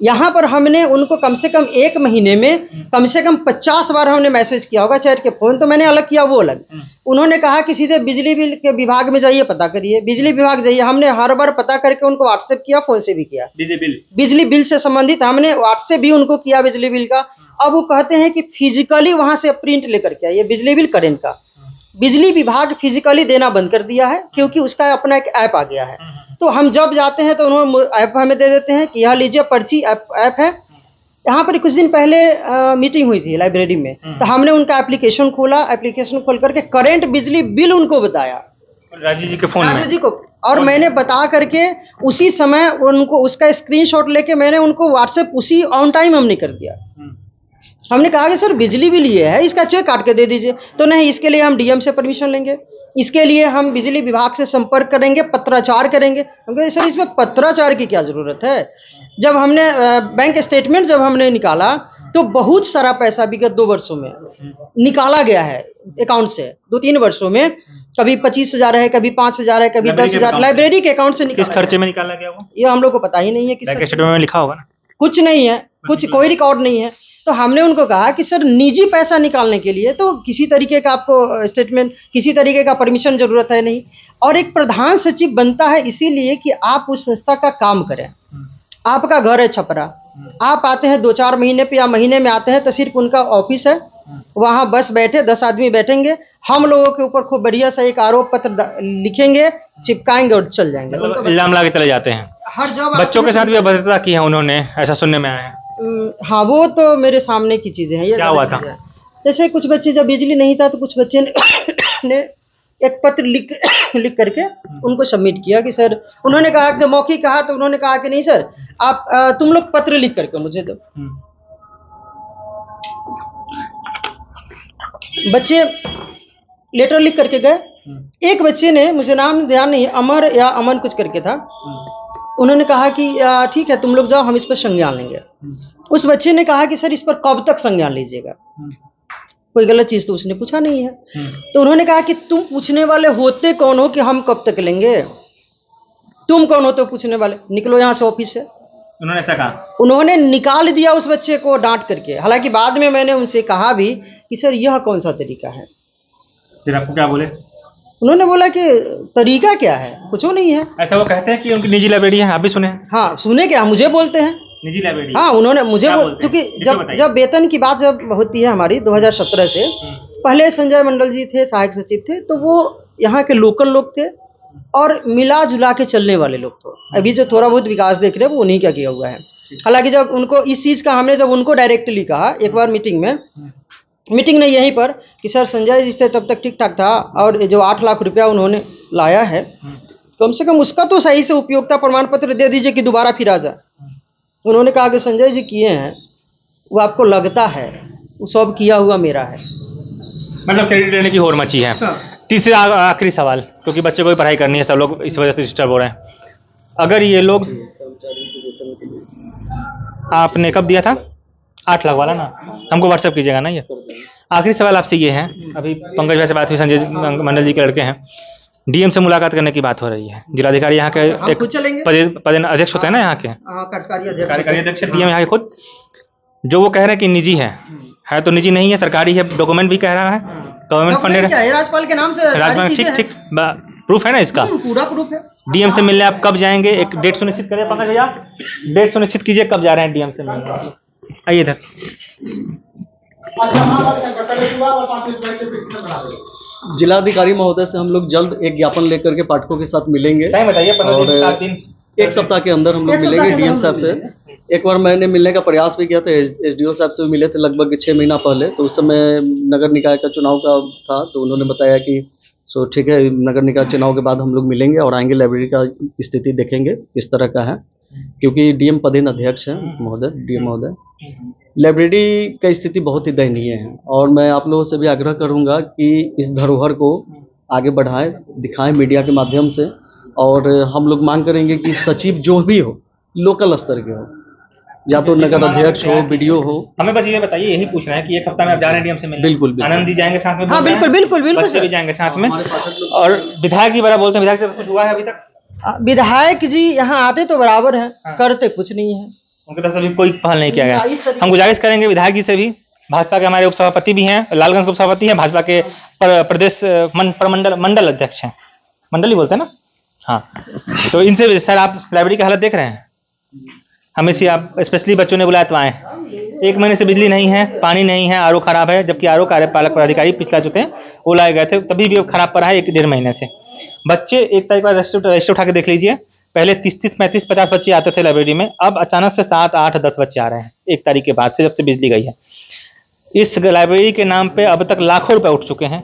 यहाँ पर हमने उनको कम से कम 1 महीने में कम से कम 50 बार हमने मैसेज किया होगा, चैट के फोन तो मैंने अलग किया, वो अलग। उन्होंने कहा कि सीधे बिजली बिल के विभाग में जाइए, पता करिए, बिजली विभाग जाइए। हमने हर बार पता करके उनको व्हाट्सएप किया, फोन से भी किया। बिजली बिल से संबंधित हमने व्हाट्सएप भी उनको किया, बिजली बिल का। अब वो कहते हैं कि फिजिकली वहां से प्रिंट लेकर के आइए बिजली बिल करेंट का। बिजली विभाग फिजिकली देना बंद कर दिया है, क्योंकि उसका अपना एक ऐप आ गया है। तो हम जब जाते हैं तो उन्होंने ऐप हमें दे देते हैं कि यह लीजिए पर्ची, ऐप है। यहाँ पर कुछ दिन पहले मीटिंग हुई थी लाइब्रेरी में, तो हमने उनका एप्लीकेशन खोला, एप्लीकेशन खोल करके करंट बिजली बिल उनको बताया, राजीव जी के फोन में, राजीव जी को, और मैंने बता करके उसी समय उनको उसका स्क्रीनशॉट लेके मैंने उनको व्हाट्सएप उसी ऑन टाइम हमने कर दिया। हमने कहा कि सर बिजली बिल ये है, इसका चेक काट के दे दीजिए। तो नहीं, इसके लिए हम डीएम से परमिशन लेंगे, इसके लिए हम बिजली विभाग से संपर्क करेंगे, पत्राचार करेंगे। हम कहे सर इसमें पत्राचार की क्या जरूरत है? जब हमने बैंक स्टेटमेंट जब हमने निकाला, तो बहुत सारा पैसा विगत 2 वर्षों में निकाला गया है अकाउंट से। 2-3 वर्षों में कभी 25,000 है, कभी 5,000 है, कभी 10,000 लाइब्रेरी के अकाउंट से निकाला। किस खर्चे में निकाला गया वो? ये हम लोग को पता ही नहीं है। किस स्टेटमेंट में लिखा होगा ना? कुछ नहीं है, कुछ कोई रिकॉर्ड नहीं है। तो हमने उनको कहा कि सर निजी पैसा निकालने के लिए तो किसी तरीके का आपको स्टेटमेंट, किसी तरीके का परमिशन जरूरत है नहीं। और एक प्रधान सचिव बनता है इसीलिए कि आप उस संस्था का काम करें। आपका घर है छपरा, आप आते हैं 2-4 महीने पे या महीने में आते हैं, तो सिर्फ उनका ऑफिस है, वहाँ बस बैठे 10 आदमी बैठेंगे, हम लोगों के ऊपर खूब बढ़िया सा एक आरोप पत्र लिखेंगे, चिपकाएंगे और चल जाएंगे। इल्जाम लगा के चले जाते हैं। हर जब बच्चों के साथ भी अभद्रता की है उन्होंने, ऐसा सुनने में आया है। हाँ, वो तो मेरे सामने की चीजें हैं। क्या हुआ था? जैसे कुछ बच्चे, जब बिजली नहीं था तो कुछ बच्चे ने एक पत्र लिख करके उनको सबमिट किया कि सर, उन्होंने कहा कि मौखिक कहा, तो उन्होंने कहा कि नहीं सर आप तुम लोग पत्र लिख करके मुझे दो। बच्चे लेटर लिख करके गए। एक बच्चे ने, मुझे नाम ध्यान नहीं, अमर या अमन कुछ करके था, उन्होंने कहा कि ठीक है तुम लोग जाओ, हम इस पर संज्ञान लेंगे। उस बच्चे ने कहा कि सर इस पर कब तक संज्ञान लीजिएगा? कोई गलत चीज तो उसने पूछा नहीं है। तो उन्होंने कहा कि तुम पूछने वाले होते कौन हो कि हम कब तक लेंगे? तुम कौन होते हो पूछने वाले? निकलो यहाँ से ऑफिस से। उन्होंने ऐसा कहा? उन्होंने निकाल दिया उस बच्चे को डांट करके। हालांकि बाद में मैंने उनसे कहा भी कि सर यह कौन सा तरीका है? फिर आपको क्या बोले? उन्होंने बोला कि तरीका क्या है, कुछ नहीं है। ऐसा वो कहते हैं कि उनकी निजी लाइब्रेरी है, आप भी सुने? हाँ सुने, क्या मुझे बोलते हैं निजी लाइब्रेरी? हाँ, उन्होंने मुझे क्योंकि जब वेतन की बात जब होती है हमारी 2017 से पहले, संजय मंडल जी थे, सहायक सचिव थे, तो वो यहाँ के लोकल लोग थे और मिला जुला के चलने वाले लोग थे। अभी जो थोड़ा बहुत विकास देख रहे हैं वो उन्हीं का किया हुआ है। हालांकि जब उनको इस चीज़ का, हमने जब उनको डायरेक्टली कहा एक बार मीटिंग में, मीटिंग नहीं यहीं पर, कि सर संजय जी थे तब तक ठीक ठाक था, और जो 8 लाख रुपया उन्होंने लाया है, कम से कम उसका तो सही से उपयोगिता प्रमाण पत्र दे दीजिए कि दोबारा फिर आ जाए। उन्होंने कहा कि संजय जी किए हैं, वो आपको लगता है, वो सब किया हुआ मेरा है। मतलब क्रेडिट लेने की होड़ मची है। तीसरा आखिरी सवाल, क्योंकि बच्चे को भी पढ़ाई करनी है, सब लोग इस वजह से डिस्टर्ब हो रहे हैं। अगर ये लोग, आपने कब दिया था 8 लाख वाला ना, हमको व्हाट्सएप कीजिएगा ना ये। आखिरी सवाल आपसे ये है, अभी पंकज भाई से बात हुई, संजय मंडल जी के लड़के हैं, डीएम से मुलाकात करने की बात हो रही है। जिलाधिकारी यहाँ के एक पद अध्यक्ष होते हैं ना यहाँ के, कार्यकारी अध्यक्ष डीएम यहाँ के खुद, जो वो कह रहे हैं कि निजी है तो निजी नहीं है, सरकारी है, डॉक्यूमेंट भी कह रहा है, गवर्नमेंट फंडेड है, राज्यपाल के नाम से राजपाल, ठीक प्रूफ है ना इसका, पूरा प्रूफ है। डीएम से मिलने आप कब जाएंगे, एक डेट सुनिश्चित करिए पंकज भैया, डेट सुनिश्चित कीजिए कब जा रहे हैं डीएम से मिलने। आइए इधर। जिलाधिकारी महोदय से हम लोग जल्द एक ज्ञापन लेकर के पाठकों के साथ मिलेंगे। टाइम बताइए, 15 दिन, 7 दिन, 1 सप्ताह के अंदर हम लोग मिलेंगे डीएम साहब से। एक बार मैंने मिलने का प्रयास भी किया था, एसडीओ साहब से भी मिले थे लगभग 6 महीना पहले, तो उस समय नगर निकाय का चुनाव का था, तो उन्होंने बताया कि सो ठीक है, नगर निकाय चुनाव के बाद हम लोग मिलेंगे और आएंगे, लाइब्रेरी का स्थिति देखेंगे किस तरह का है, क्योंकि डीएम पदेन अध्यक्ष हैं महोदय, डीएम महोदय। लाइब्रेरी का स्थिति बहुत ही दयनीय है और मैं आप लोगों से भी आग्रह करूंगा कि इस धरोहर को आगे बढ़ाएं, दिखाएं मीडिया के माध्यम से, और हम लोग मांग करेंगे कि सचिव जो भी हो लोकल स्तर के हो, या तो नगर अध्यक्ष हो, बीडीओ हो। हमें बस ये बताइए, यही पूछना है कि एक हफ्ता में आप जा रहे हैं डीएम से मिलने? बिल्कुल बिल्कुल। आनंद जी जाएंगे साथ में? हाँ बिल्कुल बच्चे भी जाएंगे साथ में। और विधायक जी बड़ा बोलते हैं, विधायक से कुछ हुआ है अभी तक? विधायक जी यहाँ आते तो बराबर है, करते कुछ नहीं है, उनके तरफ से भी कोई पहल नहीं किया गया। हम गुजारिश करेंगे विधायक जी से भी, भाजपा के हमारे उपसभापति भी हैं, लालगंज के उपसभापति हैं, भाजपा के प्रदेश मंडल अध्यक्ष हैं, मंडल ही बोलते हैं ना, हाँ। तो इनसे भी, सर आप लाइब्रेरी की हालत देख रहे हैं, हमें से आप स्पेशली बच्चों ने बुलाया तो आए। 1 महीने से बिजली नहीं है, पानी नहीं है, आरओ खराब है, जबकि आरओ कार्यपालक पदाधिकारी पिछला जो थे वो लाए गए थे, तभी भी खराब पड़ा है 1-1.5 महीने से। बच्चे 1 तारीख का रजिस्टर उठा के देख लीजिए, पहले 30, 35, 50 बच्चे आते थे लाइब्रेरी में, अब अचानक से 7, 8, 10 बच्चे आ रहे हैं 1 तारीख के बाद से, जब से बिजली गई है। इस लाइब्रेरी के नाम पे अब तक लाखों रुपए उठ चुके हैं।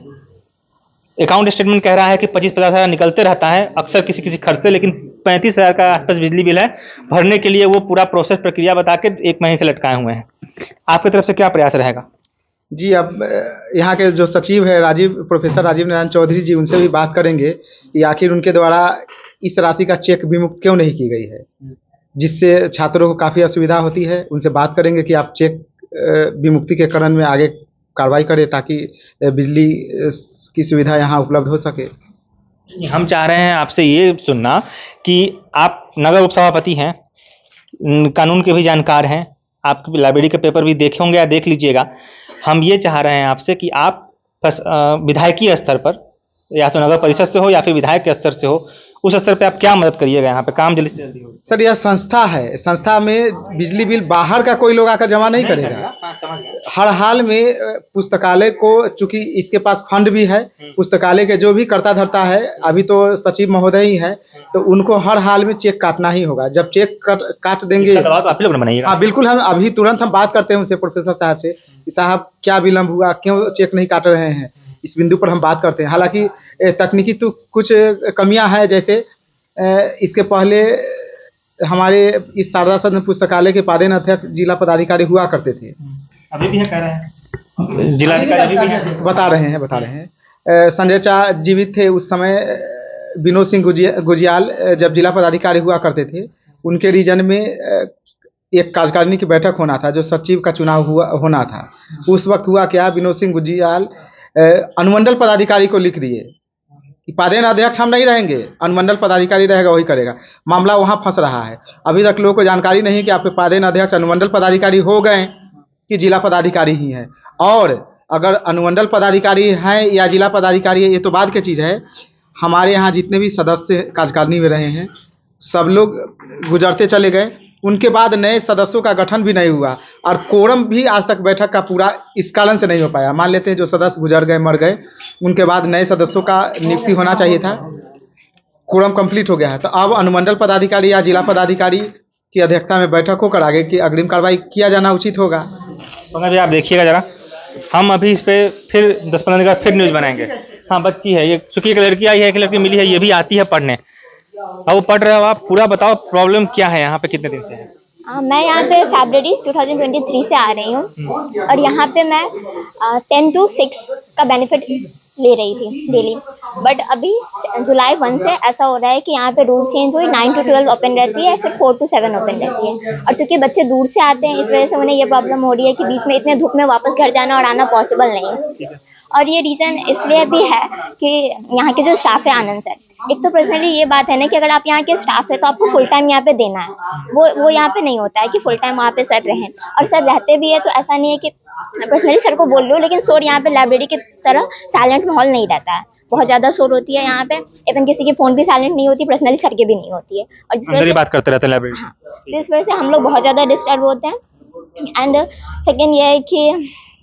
अकाउंट स्टेटमेंट कह रहा है कि 25-50 हज़ार निकलते रहता है अक्सर किसी खर्च से, लेकिन 35 हज़ार का आसपास बिजली बिल है, भरने के लिए वो पूरा प्रोसेस प्रक्रिया बता के 1 महीने से लटकाए हुए हैं। आपकी तरफ से क्या प्रयास रहेगा? जी, अब यहाँ के जो सचिव है प्रोफेसर राजीव नारायण चौधरी जी, उनसे भी बात करेंगे कि आखिर उनके द्वारा इस राशि का चेक विमुक्त क्यों नहीं की गई है, जिससे छात्रों को काफ़ी असुविधा होती है। उनसे बात करेंगे कि आप चेक विमुक्ति के कारण में आगे कार्रवाई करें, ताकि बिजली की सुविधा यहाँ उपलब्ध हो सके। हम चाह रहे हैं आपसे ये सुनना कि आप नगर उपसभापति हैं, कानून के भी जानकार हैं, आप लाइब्रेरी के पेपर भी देखे होंगे या देख लीजिएगा। हम ये चाह रहे हैं आपसे कि आप विधायकीय स्तर पर, या तो नगर परिषद से हो या फिर विधायक के स्तर से हो, उस स्तर पे आप क्या मदद करिएगा, यहाँ पे काम जल्दी से जल्दी हो। सर, यह संस्था है, संस्था में बिजली बिल बाहर का कोई लोग आकर जमा नहीं करेगा। हर हाल में पुस्तकालय को, चूंकि इसके पास फंड भी है, पुस्तकालय के जो भी कर्ता धर्ता है, अभी तो सचिव महोदय ही है, तो उनको हर हाल में चेक काटना ही होगा। जब चेक काट देंगे, आप लोग बनाइएगा। हाँ बिल्कुल, हम अभी तुरंत हम बात करते हैं उनसे, प्रोफेसर साहब से, कि साहब क्या विलम्ब हुआ, क्यों चेक नहीं काट रहे हैं, इस बिंदु पर हम बात करते हैं। हालांकि तकनीकी तो कुछ कमियां हैं, जैसे इसके पहले हमारे इस शारदा सदन पुस्तकालय के पादेन अध्यक्ष जिला पदाधिकारी हुआ करते थे, अभी भी है, कह रहे हैं जिलाधिकारी अभी भी है, बता रहे हैं। संजय चा जीवित थे उस समय, विनोद सिंह गुजियाल जब जिला पदाधिकारी हुआ करते थे, उनके रीजन में एक कार्यकारिणी की बैठक होना था, जो सचिव का चुनाव होना था। उस वक्त हुआ क्या, विनोद सिंह गुजियाल अनुमंडल पदाधिकारी को लिख दिए कि पादेन अध्यक्ष हम नहीं रहेंगे, अनुमंडल पदाधिकारी रहेगा, वही करेगा। मामला वहाँ फंस रहा है। अभी तक लोगों को जानकारी नहीं कि आपके पादेन अध्यक्ष अनुमंडल पदाधिकारी हो गए कि जिला पदाधिकारी ही हैं, और अगर अनुमंडल पदाधिकारी हैं या जिला पदाधिकारी है, ये तो बाद की चीज़ है। हमारे यहाँ जितने भी सदस्य कार्यकारिणी में रहे हैं, सब लोग गुजरते चले गए, उनके बाद नए सदस्यों का गठन भी नहीं हुआ, और कोरम भी आज तक बैठक का पूरा इस कारण से नहीं हो पाया। मान लेते हैं जो सदस्य गुजर गए, मर गए, उनके बाद नए सदस्यों का नियुक्ति होना चाहिए था, कोरम कंप्लीट हो गया है। तो अब अनुमंडल पदाधिकारी या जिला पदाधिकारी की अध्यक्षता में बैठक होकर आगे की अग्रिम कार्रवाई किया जाना उचित होगा। पंकज जी, आप देखिएगा जरा, हम अभी इस पर फिर 10-15 दिन बाद फिर न्यूज़ बनाएंगे। हाँ, बच्ची है ये, चूंकि एक लड़की आई है, एक लड़की मिली है, ये भी आती है पढ़ने। अब वो पढ़ रहे हो, आप पूरा बताओ प्रॉब्लम क्या है यहाँ पे, कितने दिन से है? मैं यहाँ पे फरवरी 2023 से आ रही हूँ और यहाँ पे मैं 10 to 6 का बेनिफिट ले रही थी डेली। बट अभी जुलाई 1 से ऐसा हो रहा है कि यहाँ पे रूल चेंज हुई, 9 to 12 ओपन रहती है, फिर 4 to 7 ओपन रहती है। और चूंकि बच्चे दूर से आते हैं, इस वजह से उन्हें ये प्रॉब्लम हो रही है कि बीच में इतने धूप में वापस घर जाना और आना पॉसिबल नहीं है। और ये रीज़न इसलिए भी है कि यहाँ के जो स्टाफ है आनंद सर, एक तो पर्सनली ये बात है ना कि अगर आप यहाँ के स्टाफ है तो आपको फुल टाइम यहाँ पे देना है। वो यहाँ पे नहीं होता है कि फुल टाइम वहाँ पे सर रहें, और सर रहते भी है तो ऐसा नहीं है कि मैं पर्सनली सर को बोल रही हूँ, लेकिन शोर यहाँ पे लाइब्रेरी की तरह साइलेंट माहौल नहीं रहता है। बहुत ज़्यादा शोर होती है यहाँ पे, इवन किसी की फ़ोन भी साइलेंट नहीं होती, पर्सनली सर की भी नहीं होती है। और जिस वजह से बात करते रहते हैं लाइब्रेरी। हाँ, तो इस वजह से हम लोग बहुत ज़्यादा डिस्टर्ब होते हैं। एंड सेकेंड ये है कि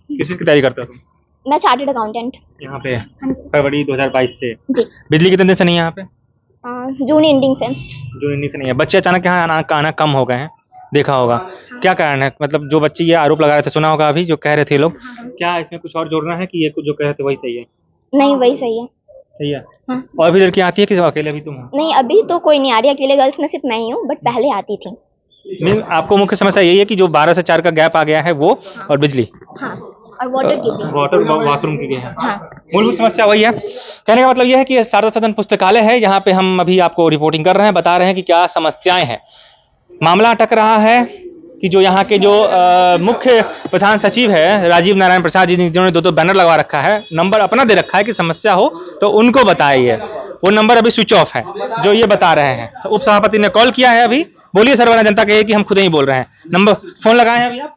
किस चीज़ की तैयारी करते हो तुम? मैं चार्टर्ड अकाउंटेंट। यहाँ पे हाँ जी। फरवरी 2022 से। जी। बिजली कितने दिन से नहीं है यहाँ पे? जून एंडिंग से। जो इन्हीं से नहीं है। बच्चे अचानक यहाँ आना कम हो गए हैं, देखा होगा। क्या कारण है? मतलब जो बच्चे ये आरोप लगा रहे थे, सुना होगा अभी जो कह रहे थे लोग, क्या इसमें कुछ और जोड़ना है कि ये कुछ जो कह रहे थे वही सही है? नहीं, वही सही है। सही है। हाँ। और भी लड़कियाँ आती है कि अकेले अभी तुम हो? नहीं, अभी तो कोई नहीं आ रही, अकेले गर्ल्स में सिर्फ मैं ही हूँ, बट पहले आती थी। आपको मुख्य समस्या यही है कि जो 12 से 4 का गैप आ गया है वो, और बिजली, हाँ, और वाटर की भी। वाटर वॉशरूम की भी है। हाँ। मूलभूत समस्या वही है। कहने का मतलब यह है कि शारदा सदन पुस्तकालय है, यहाँ पे हम अभी आपको रिपोर्टिंग कर रहे हैं, बता रहे हैं कि क्या समस्याएं हैं। मामला अटक रहा है कि जो यहाँ के जो मुख्य प्रधान सचिव है राजीव नारायण प्रसाद जी, जिन्होंने 2 बैनर लगवा रखा है, नंबर अपना दे रखा है कि समस्या हो तो उनको बताइए। वो नंबर अभी स्विच ऑफ है, जो ये बता रहे हैं। उप सभापति ने कॉल किया है अभी। बोलिए सरवना जनता कहिए कि हम खुद ही बोल रहे हैं। नंबर फोन लगाए हैं अभी आप?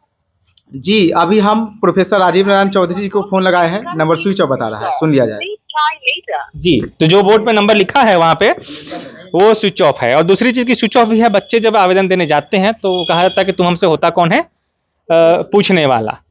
जी, अभी हम प्रोफेसर राजीव नारायण चौधरी जी को फोन लगाए हैं, नंबर स्विच ऑफ बता रहा है, सुन लिया जाए। जी, तो जो बोर्ड पे नंबर लिखा है वहाँ पे वो स्विच ऑफ है। और दूसरी चीज की स्विच ऑफ भी है, बच्चे जब आवेदन देने जाते हैं तो कहा जाता है कि तुम हमसे होता कौन है पूछने वाला।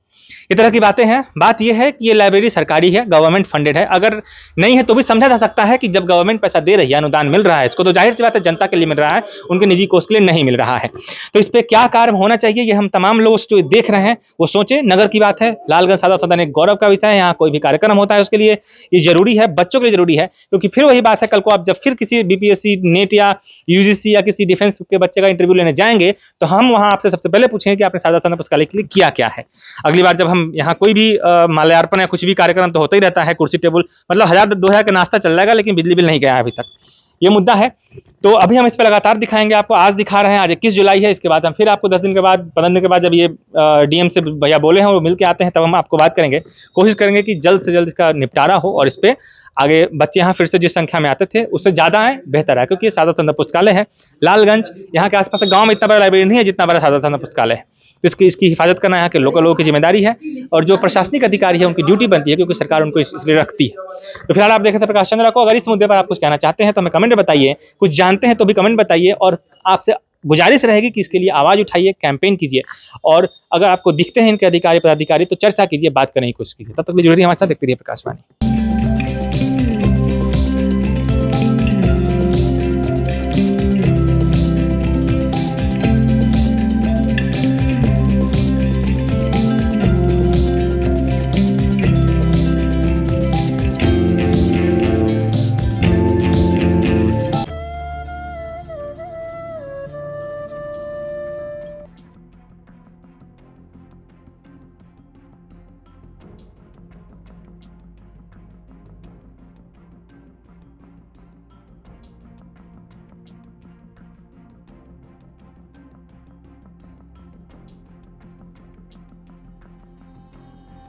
इस तरह की बातें हैं। बात यह है कि ये लाइब्रेरी सरकारी है, गवर्नमेंट फंडेड है। अगर नहीं है तो भी समझा जा सकता है कि जब गवर्नमेंट पैसा दे रही है, अनुदान मिल रहा है इसको, तो जाहिर सी बात है जनता के लिए मिल रहा है, उनके निजी कोष के लिए नहीं मिल रहा है। तो इस पर क्या कार्य होना चाहिए, ये हम तमाम लोग जो देख रहे हैं वो सोचें। नगर की बात है, लालगंज सादा सदन एक गौरव का विषय है। यहाँ कोई भी कार्यक्रम होता है उसके लिए ये जरूरी है, बच्चों के लिए जरूरी है, क्योंकि फिर वही बात है, कल को आप जब फिर किसी बीपीएससी, नेट या यूजीसी या किसी डिफेंस के बच्चे का इंटरव्यू लेने जाएंगे तो हम वहाँ आपसे सबसे पहले पूछेंगे कि आपने सादा सदन पुस्तकालय के लिए किया क्या है। अगली बार जब हम यहाँ कोई भी माल्यार्पण या कुछ भी कार्यक्रम तो होता ही रहता है, कुर्सी टेबल, मतलब 1000-2000 का नाश्ता चल जाएगा, लेकिन बिजली बिल नहीं गया है अभी तक। ये मुद्दा है। तो अभी हम इस पर लगातार दिखाएंगे आपको। आज दिखा रहे हैं, आज 21 जुलाई है। इसके बाद हम फिर आपको 10 दिन के बाद, 15 दिन के बाद, जब ये डीएम से भैया बोले हैं वो मिल के आते हैं, तब हम आपको बात करेंगे। कोशिश करेंगे कि जल्द से जल्द इसका निपटारा हो और इस पर आगे बच्चे यहाँ फिर से जिस संख्या में आते थे उससे ज़्यादा आए, बेहतर है। क्योंकि ये सादा सदन पुस्तकालय है, लालगंज, यहाँ के आसपास गाँव में इतना बड़ा लाइब्रेरी नहीं है जितना बड़ा सादा सदन पुस्तकालय है। तो इसकी हिफाजत करना यहाँ के लोकल लोगों की जिम्मेदारी है, और जो प्रशासनिक अधिकारी है उनकी ड्यूटी बनती है, क्योंकि सरकार उनको इसलिए रखती है। तो फिलहाल आप देख रहे थे प्रकाश चंद्रा को। अगर इस मुद्दे पर आप कुछ कहना चाहते हैं तो हमें कमेंट में बताइए, कुछ जानते हैं तो भी कमेंट बताइए, और आपसे गुजारिश रहेगी कि इसके लिए आवाज़ उठाइए, कैंपेन कीजिए, और अगर आपको दिखते हैं इनके अधिकारी पदाधिकारी तो चर्चा कीजिए, बात करने की कोशिश कीजिए। तब तक भी जुड़े रहिए हमारे साथ, देखते रहिए प्रकाशवाणी।